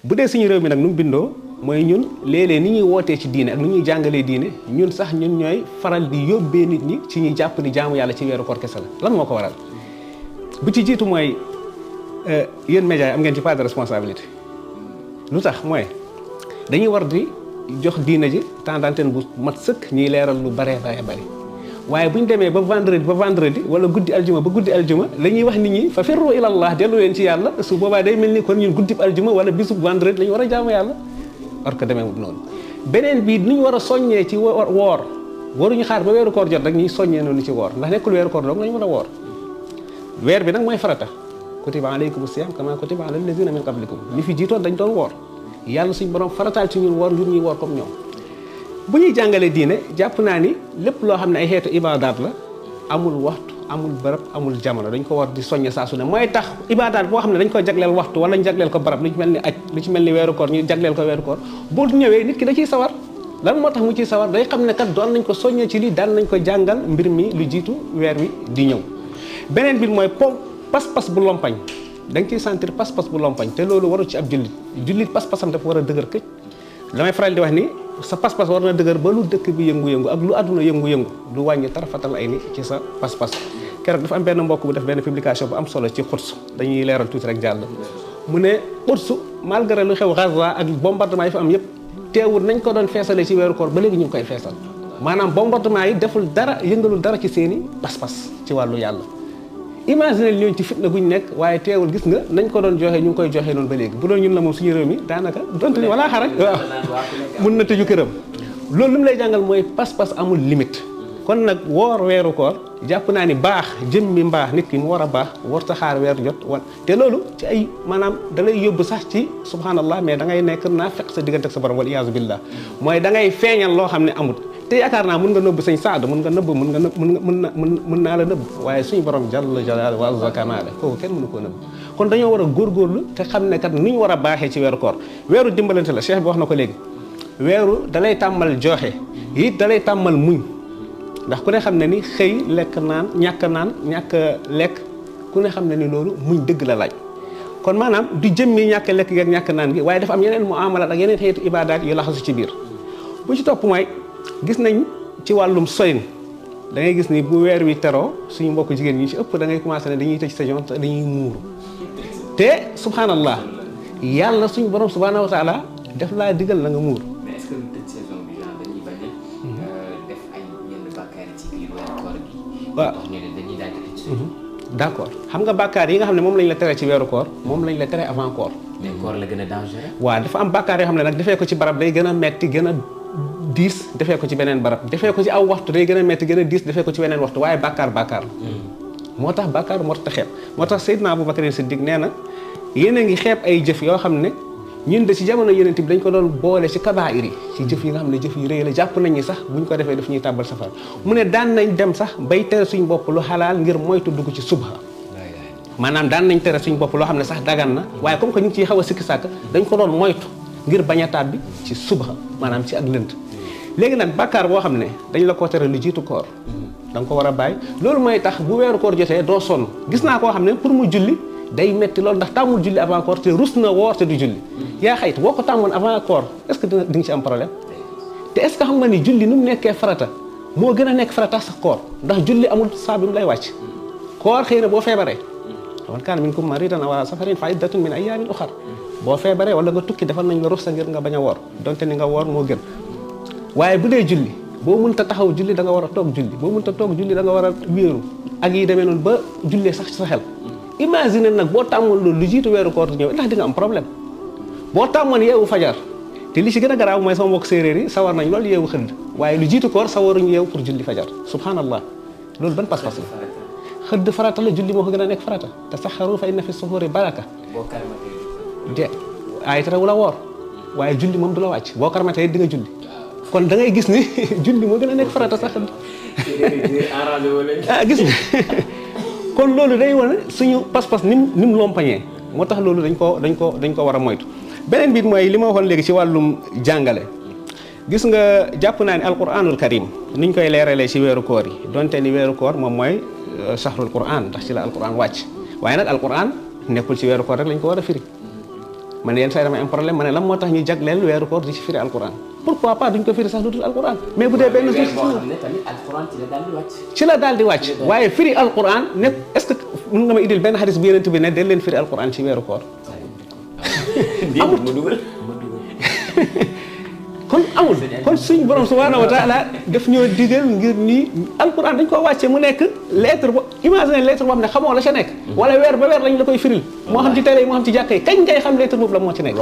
bu dee suñu réew mi nag nu mu bindoo mooy ñun léeg-léeg ni ñuy wootee ci diine ak ni ñuy jàngalee diine ñun sax ñun ñooy faral di yóbbee nit ñi ci ñuy jàpp ni jaamu yàlla ci weeru koor kese la lan moo ko waral bu ci jiitu mooy yéen médias yi am ngeen ci part de responsabilité lu tax mooy dañuy war di jox diine ji temps d'antenne bu mat sëkk ñuy leeral lu baree bari waaye bu ñu demee ba vendredi wala guddi aljuma ba guddi aljuma la ñuy wax nit ñi fa firru ilallah dellu leen ci yàlla su boobaa day mel ni kon ñun guddib aljuma wala bisub vendredi la ñu war a jaamu yàlla war ko demee noonu beneen bii ni ñu war a soññee ci woor waruñu xaar ba weeru koor jot rek ñuy soññee noonu ci woor ndax nekkul weeru koor doog lañu war a woor weer bi nag mooy farata kutiba alaykum siyam kama kutiba ala allazina min qablikum ñi fi jiitoon dañ doon woor yàlla suñu borom farataal ci ñun woor ngir ñuy woor comme ñoom bu ñuy jàngalee diine jàpp naa ni lépp loo xam ne ay xeetu ibaadaat la amul waxtu amul barab amul jamono dañ ko war di soññe saa su ne mooy tax ibaadaat boo xam ne dañ ko jagleel waxtu wala ñu jagleel ko barab lu ci mel ni aj lu ci mel ni weeru koor ñu jagleel ko weeru koor bu ñëwee nit ki da ciy sawar lan moo tax mu ciy sawar day xam ne kat doon nañ ko soññee ci lii daan nañ ko jàngal mbir mi lu jiitu weer wi di ñëw beneen bi mooy pas-pas bu lompañ da nga ciy sentir pas-pas bu lompañ te loolu waru ci ab jullit pas-pasam dafa war a dëgër këj damay faral di wax ni sa pas-pas war na dëgër ba lu dëkk bi yëngu-yëngu ak lu àdduna yëngu-yëngu du wàññi tarafatal ay ni ci sa pas-pas keroog dafa am benn mbokk bu def benn publication bu am solo ci Quds dañuy leeral tuuti rek jàll mu ne Quds malgré lu xew Gaza ak bombardement yi fa am yëpp teewul nañ ko doon feesale ci weeru koor ba léegi ñu ngi koy feesal maanaam bombardement yi deful dara yëngalul dara ci seeni pas-pas ci wàllu yàlla imagine ñooñu ci fitna guñ nekk waaye teewul gis nga nañ ko doon joxe ñu ngi koy joxe noonu ba léegi bu doon ñun la moom suñu réew mi daanaka donte ni wala xaraj waaw mun na tëju këram loolu li mu lay jàngal mooy pas-pas amul limite kon nag woor weeru koor jàpp naa ni baax jëmmi mbaax nit ki mu war a baax warta xaar weer jot wan te loolu ci ay maanaam da lay yóbbu sax ci subhanallah mais da ngay nekk naa fekk sa diggante ak sa borom wal iyaazu billah mooy da ngay feeñal loo xam ne amut te yaakaar naa mun nga nëbb sëñ Saadu mun naa la nëbb waaye suñu borom jalla jalaalu wa azza kamaala kooku kenn mënu koo nëbb kon dañoo war a góorgóorlu te xam ne kat nu ñu war a baaxee ci weeru koor weeru dimbalante la cheikh bi wax na ko léegi weeru dalay tàmmal joxe it dalay tàmmal muñ ndax ku ne xam ne ni xëy lekk naan ñàkk lekk ku ne xam ne ni loolu muñ dëgg la laaj kon maanaam du jëmmi ñàkk lekk gi ak ñàkk naan gi waaye dafa am yeneen muamalat ak yeneen xeetu ibaadaat yu laxasu ci biir bu ci topp mooy gis nañ ci wàllum soyin da ngay gis ni bu weer wi teroo suñu mbokk jigéen ñi ci ëpp da ngay commencé ne dañuy tëj saison te dañuy muuru te subhanallah yàlla suñu borom subhanahu wa taala def laa digal na nga muur. mais est-ce que lu tëj saison bi genre dañuy bañ a def ay yenn bàkkaar ci biir weeru koor gi. waaw ñu ne dañuy daal di tëj saison. d'accord xam nga bàkkaar yi nga xam ne moom lañ la tere ci weeru koor moom lañ la tere avant koor. mais koor la gën a dangereux. waaw dafa am bàkkaar yoo xam ne nag defee ko ci barab day gën a metti gën a diis defee ko ci beneen barab defee ko ci aw waxtu day gën a metti gën a diis defee ko ci beneen waxtu waaye bàkkaar moo tax bàkkaar moo tax xeeb moo tax Seydina Aboubacar Siddiq nee na yéen a ngi xeeb ay jëf yoo xam ne ñun de ci jamono Yonent bi dañ ko doon boole ci kabaa'ir yi ci jëf yi nga xam ne jëf yu rëy la jàpp nañ ni sax buñ ko defee daf ñuy tàbbal safara mu ne daan nañ dem sax bay tere suñ bopp lu xalaal ngir moytu dugg ci subha maanaam daan nañ tere suñ bopp loo xam ne sax dagan na waaye comme que ñu ngi ciy xaw a sikki sàkk dañ ko doon moytu ngir bañ a tàbbi ci subha maanaam ci ak lënt léegi nag bàkkaar boo xam ne dañ la ko tere lu jiitu koor da nga ko war a bàyyi loolu mooy tax bu weeru koor jotee doo sonn gis naa koo xam ne pour mu julli day metti loolu ndax tàmmul julli avant koor te rus na woor te du julli yaa xayt boo ko tàmmoon avant koor est-ce que di nga ci am problème te est-ce que xam nga ni julli nu mu nekkee farata moo gën a nekk farata sax koor ndax julli amul saa bi mu lay wàcc koor xëy na boo feebaree man kaana minkum mariidan aw alaa safarin fa iddatun min ayyaamin ukhar boo feebaree wala nga tukki defal nañ la ruxsa ngir nga bañ a woor donte ni nga woor moo gën waaye bu dee julli boo mënta taxaw julli da nga war a toog julli boo mënta toog julli da nga war a wéeru ak yi demee noonu ba jullee sax ci sa xel imagine nag boo tàmmoon loolu lu jiitu weeru koor ñëw ndax di nga am problème boo tàmmoon yeewu fajar te li ci gën a garaaw mooy sama mbokk séeréer yi sawar nañ loolu yeewu xëdd waaye lu jiitu koor sawaruñ yeewu pour julli fajar subhanallah loolu ban pas-pas la xëdd farata la julli moo ko gën a nekk farata te saxaru fa inna fi suhuri baraka de ay tere wala woor waaye julli moom du la wàcc boo karmatee di nga julli kon da ngay gis ni julli moo gën a nekk farata sax gis nga kon loolu day wane suñu pas-pas ni mu lompañee moo tax loolu dañ ko war a moytu beneen biit mooy li ma waxoon léegi ci wàllum jàngale gis nga jàpp naa ni alquranul karim niñ koy leeralee ci weeru koor yi donte ni weeru koor moom mooy shahrul quran ndax ci la alquran wàcc waaye nag alquran nekkul ci weeru koor rek lañ ko war a firi man yenn saa yi damay am problème ma ne lan moo tax ñuy jagleel weeru koor di ci firi alquran pourquoi pas duñ ko firi sax lu dul alquran mais bu dee benn boo xam ne tamit alquran ci la daal di wàcc waaye firi alquran nekk est-ce que mën nga ma indil benn xadis bu yonent bi ne del leen firi alquran ci weeru koor amul ma dugal kon amul kon suñ borom subhanahu wa taala daf ñoo digal ngir nii alquran dañ ko wàcce mu nekk lettre bo imagine lettre boo xam ne xamoo la ca nekk wala weer ba weer lañ la koy firil moo xam ci télé yi moo xam ci jàkka yi kañ ngay xam lettre boobu la moo ci nekk